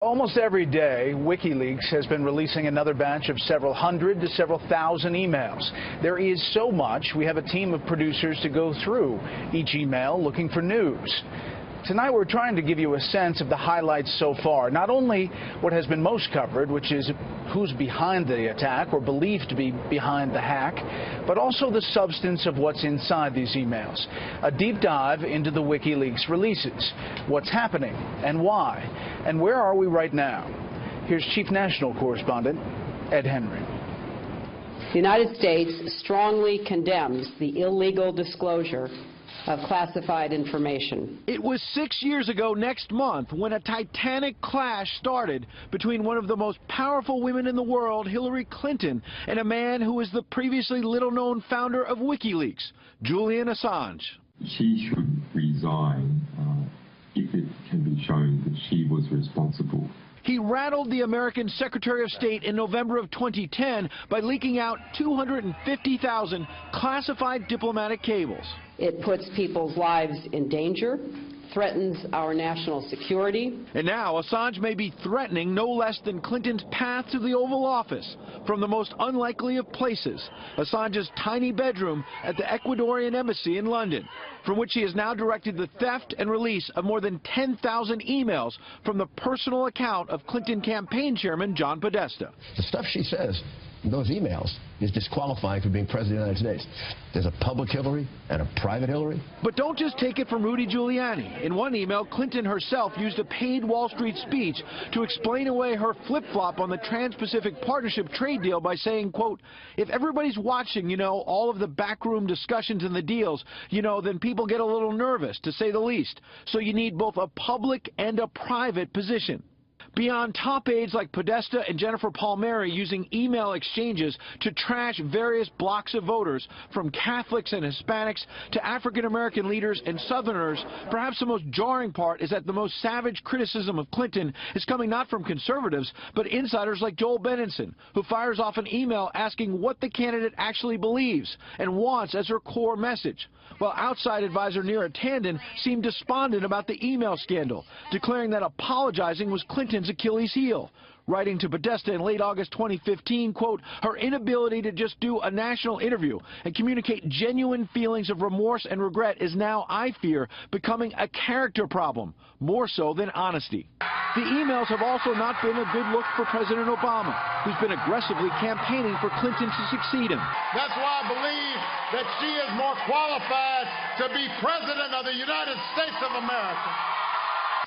Almost every day, WikiLeaks has been releasing another batch of several hundred to several thousand emails. There is so much, we have a team of producers to go through each email looking for news. Tonight we're trying to give you a sense of the highlights so far. Not only what has been most covered, which is who's behind the attack or believed to be behind the hack, but also the substance of what's inside these emails. A deep dive into the WikiLeaks releases, what's happening and why, and where are we right now. Here's Chief National Correspondent Ed Henry. The United States strongly condemns the illegal disclosure of classified information. It was 6 years ago next month when a titanic clash started between one of the most powerful women in the world, Hillary Clinton, and a man who was the previously little-known founder of WikiLeaks, Julian Assange. She should resign if it can be shown that she was responsible. He rattled the American Secretary of State in November of 2010 by leaking out 250,000 classified diplomatic cables. It puts people's lives in danger, threatens our national security. And now Assange may be threatening no less than Clinton's path to the Oval Office from the most unlikely of places, Assange's tiny bedroom at the Ecuadorian embassy in London, from which he has now directed the theft and release of more than 10,000 emails from the personal account of Clinton campaign chairman John Podesta. The stuff she says in those emails is disqualifying for being president of the United States. There's a public Hillary and a private Hillary. But don't just take it from Rudy Giuliani. In one email, Clinton herself used a paid Wall Street speech to explain away her flip-flop on the Trans-Pacific Partnership trade deal by saying, quote, if everybody's watching, all of the backroom discussions and the deals, then people get a little nervous, to say the least. So you need both a public and a private position. Beyond top aides like Podesta and Jennifer Palmieri using email exchanges to trash various blocks of voters, from Catholics and Hispanics to African-American leaders and Southerners, perhaps the most jarring part is that the most savage criticism of Clinton is coming not from conservatives, but insiders like Joel Benenson, who fires off an email asking what the candidate actually believes and wants as her core message, while outside advisor Neera Tanden seemed despondent about the email scandal, declaring that apologizing was Clinton's Achilles heel, writing to Podesta in late August 2015, quote, her inability to just do a national interview and communicate genuine feelings of remorse and regret is now, I fear, becoming a character problem, more so than honesty. The emails have also not been a good look for President Obama, who's been aggressively campaigning for Clinton to succeed him. That's why I believe that she is more qualified to be President of the United States of America.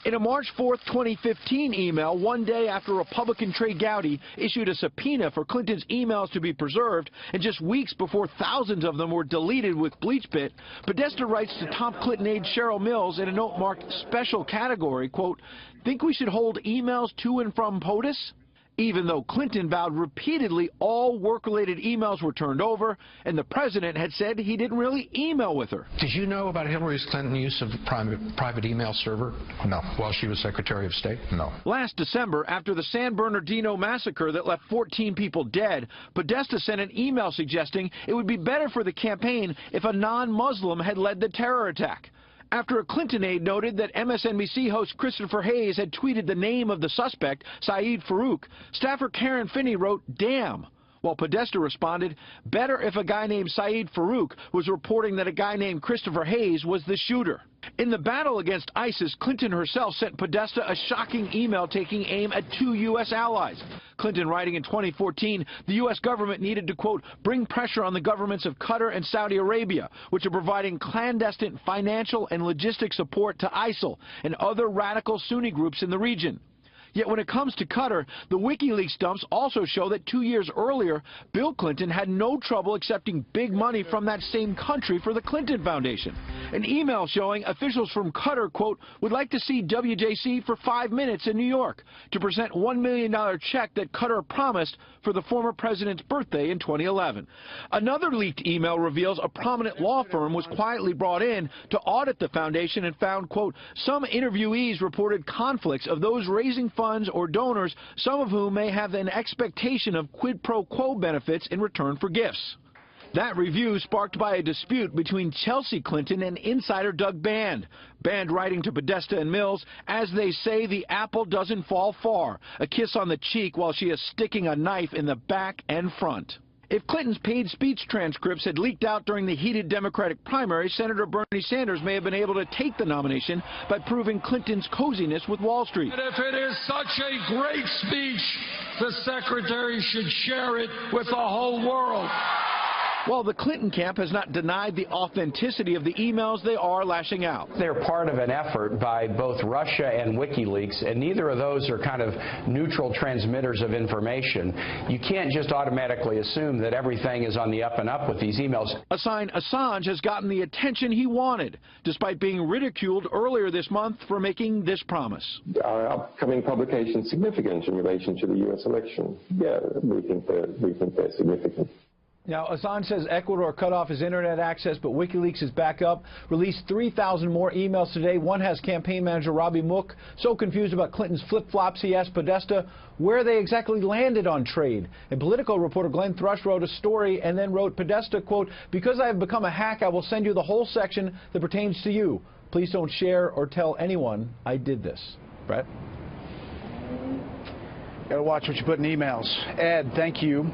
In a March 4, 2015 email, one day after Republican Trey Gowdy issued a subpoena for Clinton's emails to be preserved, and just weeks before thousands of them were deleted with BleachBit, Podesta writes to top Clinton aide Cheryl Mills in a note marked special category, quote, think we should hold emails to and from POTUS? Even though Clinton vowed repeatedly all work-related emails were turned over, and the president had said he didn't really email with her. Did you know about Hillary Clinton's use of private email server? No. While she was Secretary of State? No. Last December, after the San Bernardino massacre that left 14 people dead, Podesta sent an email suggesting it would be better for the campaign if a non-Muslim had led the terror attack. After a Clinton aide noted that MSNBC host Christopher Hayes had tweeted the name of the suspect, Saeed Farouk, staffer Karen Finney wrote, damn, while Podesta responded, better if a guy named Saeed Farouk was reporting that a guy named Christopher Hayes was the shooter. In the battle against ISIS, Clinton herself sent Podesta a shocking email taking aim at 2 U.S. allies. Clinton writing in 2014, the U.S. government needed to, quote, bring pressure on the governments of Qatar and Saudi Arabia, which are providing clandestine financial and logistic support to ISIL and other radical Sunni groups in the region. Yet when it comes to Qatar, the WikiLeaks dumps also show that 2 years earlier, Bill Clinton had no trouble accepting big money from that same country for the Clinton Foundation. An email showing officials from Qatar, quote, would like to see WJC for 5 minutes in New York to present $1 million check that Qatar promised for the former president's birthday in 2011. Another leaked email reveals a prominent law firm was quietly brought in to audit the foundation and found, quote, some interviewees reported conflicts of those raising funds or donors, some of whom may have an expectation of quid pro quo benefits in return for gifts. That review sparked by a dispute between Chelsea Clinton and insider Doug Band. Band writing to Podesta and Mills, as they say, the apple doesn't fall far. A kiss on the cheek while she is sticking a knife in the back and front. If Clinton's paid speech transcripts had leaked out during the heated Democratic primary, Senator Bernie Sanders may have been able to take the nomination by proving Clinton's coziness with Wall Street. And if it is such a great speech, the secretary should share it with the whole world. While the Clinton camp has not denied the authenticity of the emails, they are lashing out. They're part of an effort by both Russia and WikiLeaks, and neither of those are kind of neutral transmitters of information. You can't just automatically assume that everything is on the up and up with these emails. A sign Assange has gotten the attention he wanted, despite being ridiculed earlier this month for making this promise. Our upcoming publication is significant in relation to the U.S. election. Yeah, we think they're significant. Now, Assange says Ecuador cut off his internet access, but WikiLeaks is back up. Released 3,000 more emails today. One has campaign manager Robbie Mook so confused about Clinton's flip-flops, he asked Podesta where they exactly landed on trade. And Politico reporter Glenn Thrush wrote a story and then wrote, Podesta, quote, because I have become a hack, I will send you the whole section that pertains to you. Please don't share or tell anyone I did this. Brett? Gotta watch what you put in emails. Ed, thank you.